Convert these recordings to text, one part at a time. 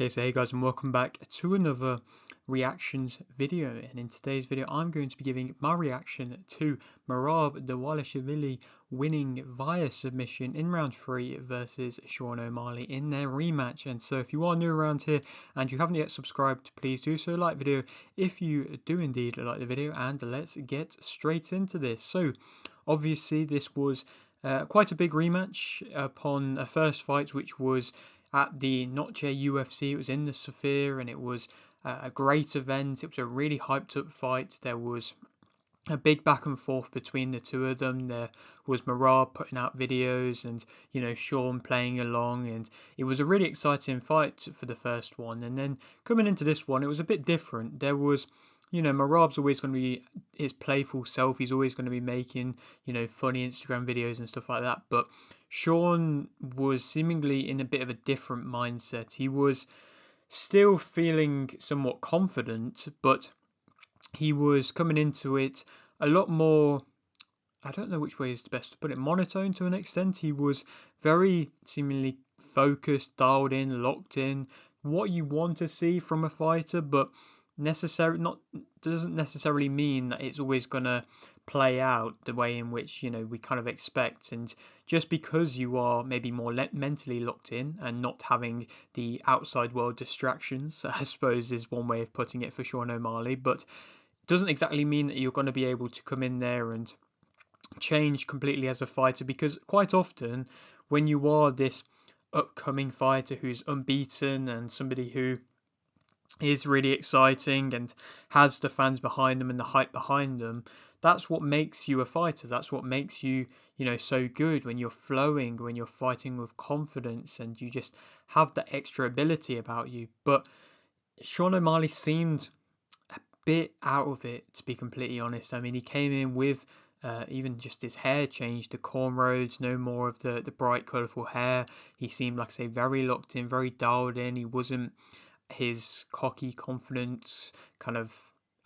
Okay, so hey guys, and welcome back to another reactions video. And in today's video, I'm going to be giving my reaction to Merab Dvalishvili winning via submission in round 3 versus Sean O'Malley in their rematch. And so if you are new around here and you haven't yet subscribed, please do so. Like the video if you do indeed like the video, and let's get straight into this. So obviously this was quite a big rematch upon a first fight, which was at the Notch UFC. It was in the Sphere, and it was a great event. It was a really hyped up fight. There was a big back and forth between the two of them. There was Merab putting out videos and, Sean playing along, and it was a really exciting fight for the first one. And then coming into this one, it was a bit different. There was, Merab's always going to be his playful self. He's always going to be making, funny Instagram videos and stuff like that. But Sean was seemingly in a bit of a different mindset. He was still feeling somewhat confident, but he was coming into it a lot more, I don't know which way is the best to put it, monotone to an extent. He was very seemingly focused, dialed in, locked in, what you want to see from a fighter, but doesn't necessarily mean that it's always gonna play out the way in which we kind of expect. And just because you are maybe more mentally locked in and not having the outside world distractions, I suppose is one way of putting it for Sean O'Malley, but it doesn't exactly mean that you're going to be able to come in there and change completely as a fighter, because quite often when you are this upcoming fighter who's unbeaten and somebody who is really exciting and has the fans behind them and the hype behind them, that's what makes you a fighter. That's what makes you, so good, when you're flowing, when you're fighting with confidence and you just have that extra ability about you. But Sean O'Malley seemed a bit out of it, to be completely honest. I mean, he came in with even just his hair changed, the cornrows, no more of the bright, colourful hair. He seemed, like I say, very locked in, very dialed in. He wasn't his cocky, confident, kind of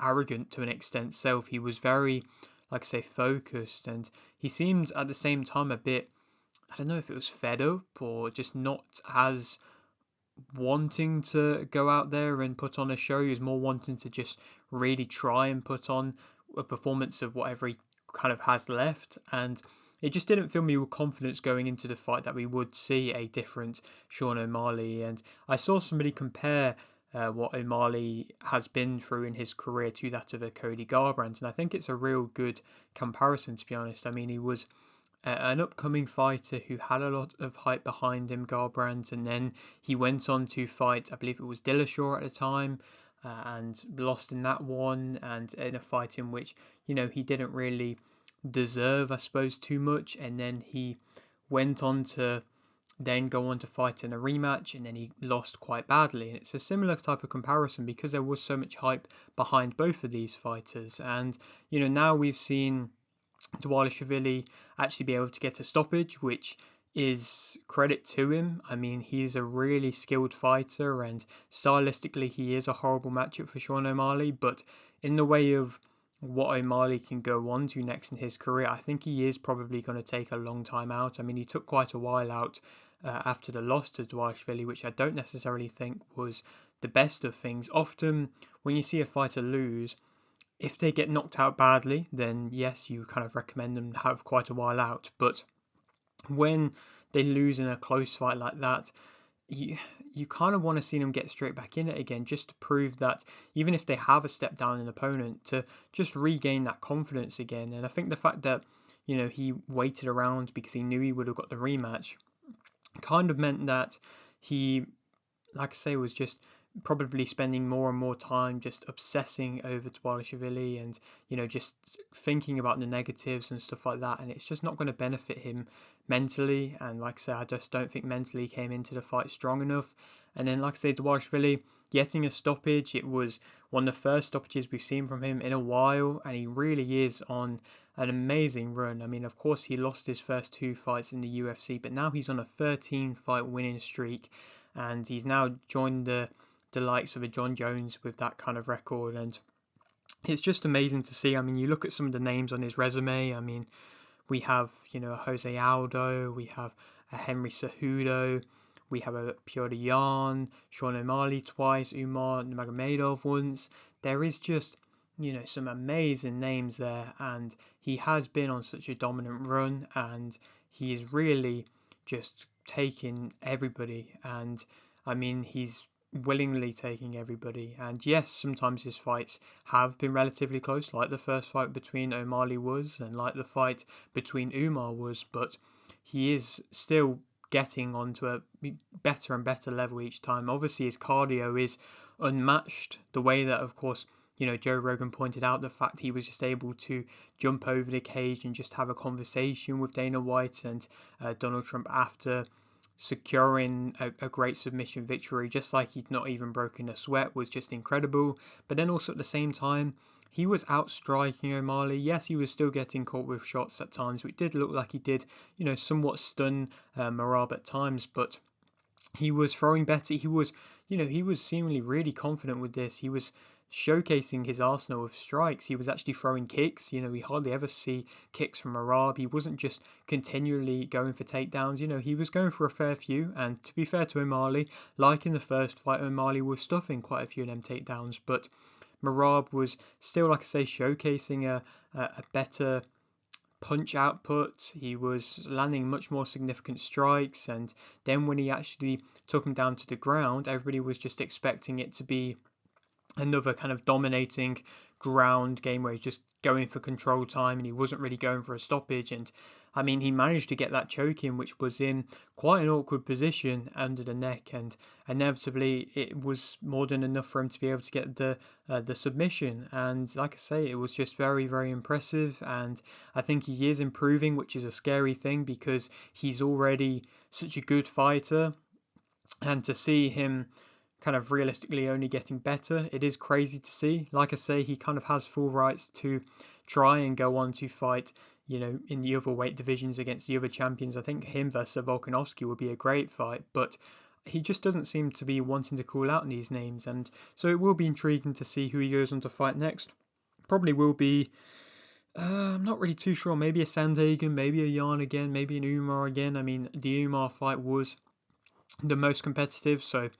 arrogant to an extent self. He was very, like I say, focused, and he seemed at the same time a bit, I don't know if it was fed up or just not as wanting to go out there and put on a show. He was more wanting to just really try and put on a performance of whatever he kind of has left, and it just didn't fill me with confidence going into the fight that we would see a different Sean O'Malley. And I saw somebody compare what O'Malley has been through in his career to that of a Cody Garbrandt, and I think it's a real good comparison, to be honest. I mean, he was an upcoming fighter who had a lot of hype behind him, Garbrandt, and then he went on to fight, I believe it was Dillashaw at the time, and lost in that one, and in a fight in which, he didn't really deserve, I suppose, too much. And then he went on to then go on to fight in a rematch, and then he lost quite badly. And it's a similar type of comparison because there was so much hype behind both of these fighters. And, now we've seen Dvalishvili actually be able to get a stoppage, which is credit to him. I mean, he's a really skilled fighter, and stylistically he is a horrible matchup for Sean O'Malley, but in the way of what O'Malley can go on to next in his career, I think he is probably going to take a long time out. I mean, he took quite a while out after the loss to Dvalishvili, which I don't necessarily think was the best of things. Often when you see a fighter lose, if they get knocked out badly, then yes, you kind of recommend them to have quite a while out. But when they lose in a close fight like that, you kind of want to see them get straight back in it again, just to prove that even if they have a step down an opponent, to just regain that confidence again. And I think the fact that, he waited around because he knew he would have got the rematch kind of meant that he, like I say, was just probably spending more and more time just obsessing over Dvalishvili and, just thinking about the negatives and stuff like that. And it's just not going to benefit him mentally. And like I say, I just don't think mentally he came into the fight strong enough. And then, like I say, Dvalishvili getting a stoppage, it was one of the first stoppages we've seen from him in a while, and he really is on an amazing run. I mean, of course, he lost his first 2 fights in the UFC, but now he's on a 13-fight winning streak, and he's now joined the likes of a John Jones with that kind of record. And it's just amazing to see. I mean, you look at some of the names on his resume. I mean, we have, a Jose Aldo, we have a Henry Cejudo, We have a Piotr Yan, Sean O'Malley twice, Umar Nurmagomedov once. There is just, some amazing names there, and he has been on such a dominant run, and he is really just taking everybody. And I mean, he's willingly taking everybody. And yes, sometimes his fights have been relatively close, like the first fight between O'Malley was, and like the fight between Umar was, but he is still getting onto a better and better level each time. Obviously, his cardio is unmatched. The way that, of course, Joe Rogan pointed out, the fact he was just able to jump over the cage and just have a conversation with Dana White and Donald Trump after securing a great submission victory, just like he'd not even broken a sweat, was just incredible. But then also at the same time, he was outstriking O'Malley. Yes, he was still getting caught with shots at times, which did look like he did, somewhat stun Merab at times, but he was throwing better. He was seemingly really confident with this. He was showcasing his arsenal of strikes. He was actually throwing kicks. We hardly ever see kicks from Merab. He wasn't just continually going for takedowns. He was going for a fair few. And to be fair to O'Malley, like in the first fight, O'Malley was stuffing quite a few of them takedowns. But Merab was still, like I say, showcasing a better punch output. He was landing much more significant strikes, and then when he actually took him down to the ground, everybody was just expecting it to be another kind of dominating ground game where he's just going for control time and he wasn't really going for a stoppage. And I mean, he managed to get that choke in, which was in quite an awkward position under the neck, and inevitably it was more than enough for him to be able to get the submission. And like I say, it was just very, very impressive, and I think he is improving, which is a scary thing because he's already such a good fighter, and to see him kind of realistically only getting better, it is crazy to see. Like I say, he kind of has full rights to try and go on to fight, in the other weight divisions against the other champions. I think him versus Volkanovski would be a great fight, but he just doesn't seem to be wanting to call out these names, and so it will be intriguing to see who he goes on to fight next. Probably will be, I'm not really too sure, maybe a Sandhagen, maybe a Yarn again, maybe an Umar again. I mean, the Umar fight was the most competitive, so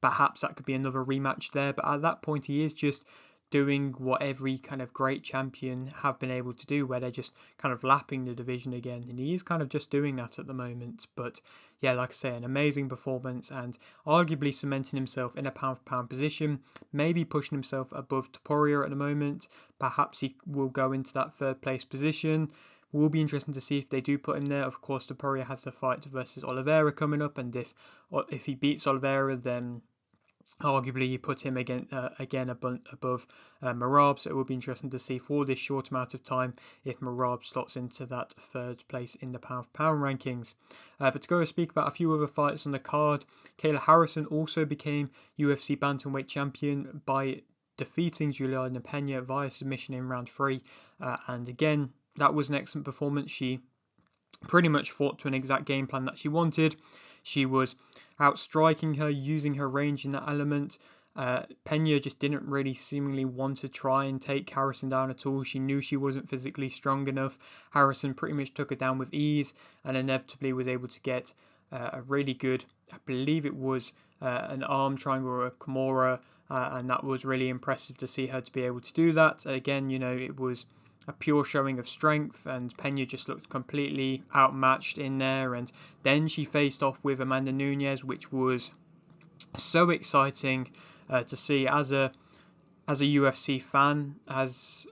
perhaps that could be another rematch there. But at that point, he is just doing what every kind of great champion have been able to do, where they're just kind of lapping the division again, and he is kind of just doing that at the moment. But yeah, like I say, an amazing performance, and arguably cementing himself in a pound-for-pound position, maybe pushing himself above Topuria at the moment. Perhaps he will go into that third place position. Will be interesting to see if they do put him there. Of course, Topuria has the fight versus Oliveira coming up, and if he beats Oliveira, then arguably you put him again above Merab. So it will be interesting to see for this short amount of time if Merab slots into that third place in the pound-for-pound rankings. But to go speak about a few other fights on the card, Kayla Harrison also became UFC bantamweight champion by defeating Julianna Peña via submission in round 3. And again, that was an excellent performance. She pretty much fought to an exact game plan that she wanted. She was outstriking her, using her range in that element. Peña just didn't really seemingly want to try and take Harrison down at all. She knew she wasn't physically strong enough. Harrison pretty much took her down with ease and inevitably was able to get a really good, I believe it was an arm triangle or a Kimura, and that was really impressive to see her to be able to do that. Again, it was a pure showing of strength, and Peña just looked completely outmatched in there. And then she faced off with Amanda Nunes, which was so exciting to see as a UFC fan, as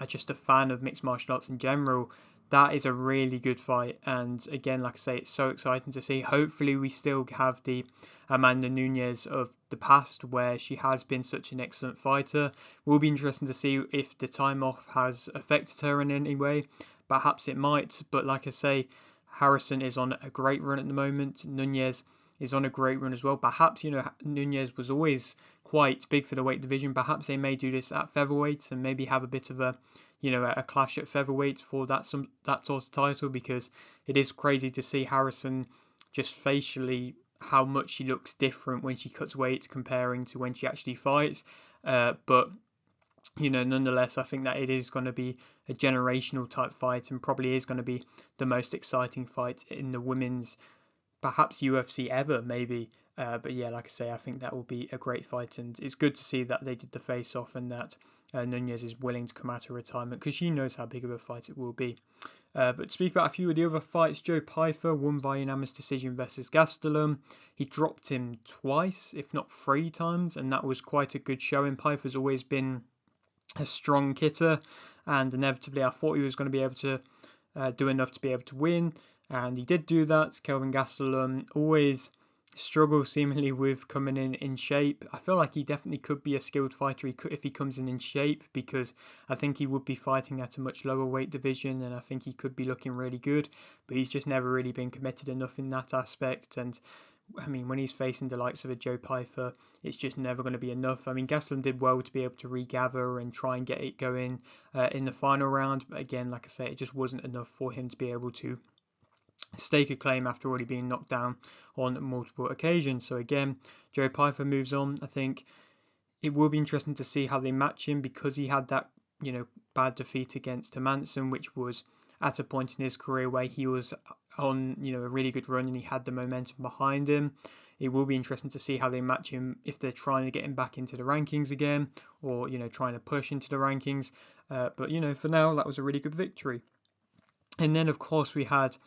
just a fan of mixed martial arts in general. That is a really good fight, and again, like I say, it's so exciting to see. Hopefully we still have the Amanda Nunes of the past, where she has been such an excellent fighter. Will be interesting to see if the time off has affected her in any way. Perhaps it might, but like I say, Harrison is on a great run at the moment. Nunes is on a great run as well. Perhaps, Nunes was always quite big for the weight division. Perhaps they may do this at featherweight and maybe have a bit of a clash at featherweight for that sort of title, because it is crazy to see Harrison just facially how much she looks different when she cuts weight comparing to when she actually fights. But nonetheless, I think that it is going to be a generational type fight and probably is going to be the most exciting fight in the women's perhaps UFC ever, maybe. But yeah, like I say, I think that will be a great fight, and it's good to see that they did the face-off and that Nunes is willing to come out of retirement because she knows how big of a fight it will be. But to speak about a few of the other fights, Joe Pyfer won via unanimous decision versus Gastelum. He dropped him twice, if not 3 times, and that was quite a good showing. Pyfer's always been a strong hitter, and inevitably I thought he was going to be able to do enough to be able to win, and he did do that. Kelvin Gastelum always struggles seemingly with coming in shape. I feel like he definitely could be a skilled fighter if he comes in shape, because I think he would be fighting at a much lower weight division, and I think he could be looking really good, but he's just never really been committed enough in that aspect. And I mean, when he's facing the likes of a Joe Pyfer, it's just never going to be enough. I mean, Gastelum did well to be able to regather and try and get it going in the final round. But again, like I say, it just wasn't enough for him to be able to stake a claim after already being knocked down on multiple occasions. So again, Joe Pyfer moves on. I think it will be interesting to see how they match him, because he had that, bad defeat against Hermansson, which was at a point in his career where he was on, a really good run and he had the momentum behind him. It will be interesting to see how they match him, if they're trying to get him back into the rankings again, or, trying to push into the rankings. But, for now, that was a really good victory. And then, of course, we had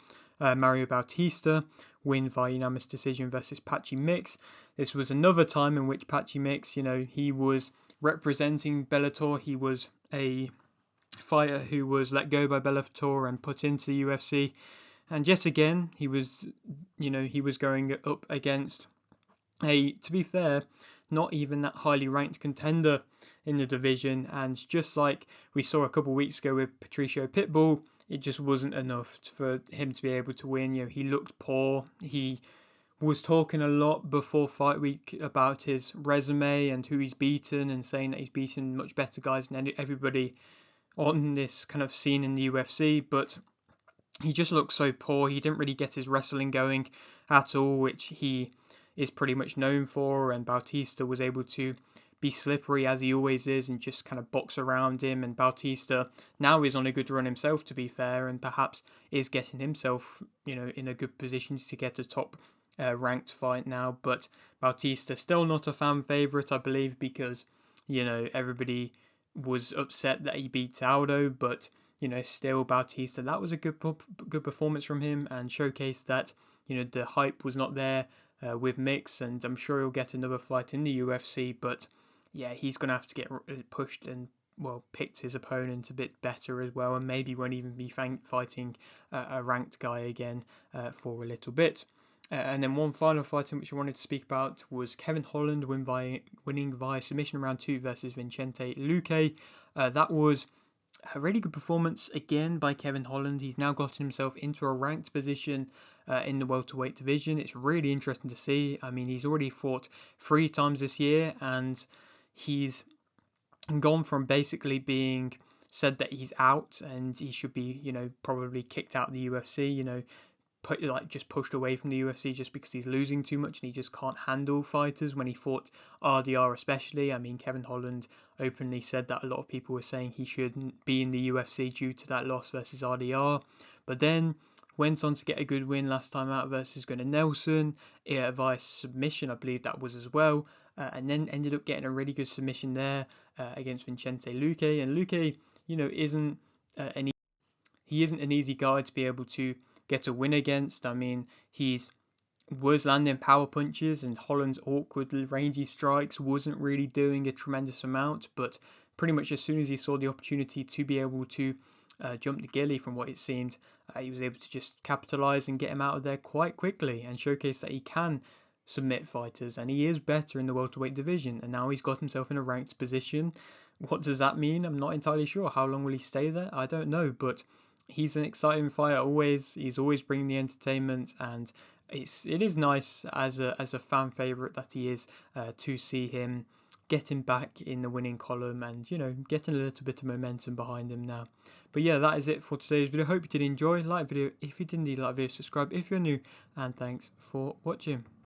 Mario Bautista win via unanimous decision versus Patchy Mix. This was another time in which Patchy Mix, he was representing Bellator. He was a fighter who was let go by Bellator and put into the UFC. And yet again, he was going up against to be fair, not even that highly ranked contender in the division. And just like we saw a couple of weeks ago with Patricio Pitbull, it just wasn't enough for him to be able to win. He looked poor. He was talking a lot before fight week about his resume and who he's beaten, and saying that he's beaten much better guys than everybody on this kind of scene in the UFC, but he just looked so poor. He didn't really get his wrestling going at all, which he is pretty much known for, and Bautista was able to be slippery as he always is and just kind of box around him. And Bautista now is on a good run himself, to be fair, and perhaps is getting himself, in a good position to get a top ranked fight now. But Bautista still not a fan favourite, I believe, because, everybody was upset that he beat Aldo, but still Bautista, that was a good performance from him, and showcased that, the hype was not there with Mix, and I'm sure he'll get another fight in the UFC, but yeah, he's going to have to get pushed and, picked his opponent a bit better as well, and maybe won't even be fighting a ranked guy again for a little bit. And then one final fight in which I wanted to speak about was Kevin Holland winning via submission round 2 versus Vicente Luque. That was a really good performance again by Kevin Holland. He's now gotten himself into a ranked position in the welterweight division. It's really interesting to see. I mean, he's already fought 3 times this year, and he's gone from basically being said that he's out and he should be, probably kicked out of the UFC, just pushed away from the UFC just because he's losing too much and he just can't handle fighters. When he fought RDR especially, I mean, Kevin Holland openly said that a lot of people were saying he shouldn't be in the UFC due to that loss versus RDR, but then went on to get a good win last time out versus Gunnar Nelson via submission, I believe that was as well, and then ended up getting a really good submission there against Vicente Luque. And Luque, isn't he isn't an easy guy to be able to get a win against. I mean, was landing power punches, and Holland's awkward, rangy strikes wasn't really doing a tremendous amount, but pretty much as soon as he saw the opportunity to be able to jump the gilly, from what it seemed, he was able to just capitalise and get him out of there quite quickly and showcase that he can submit fighters, and he is better in the welterweight division, and now he's got himself in a ranked position. What does that mean? I'm not entirely sure. How long will he stay there? I don't know, but he's an exciting fighter always. He's always bringing the entertainment, and it is nice as a fan favourite that he is to see him getting back in the winning column and getting a little bit of momentum behind him now. But yeah, that is it for today's video. Hope you did enjoy. Like the video if you did, indeed like the video, subscribe if you're new, and thanks for watching.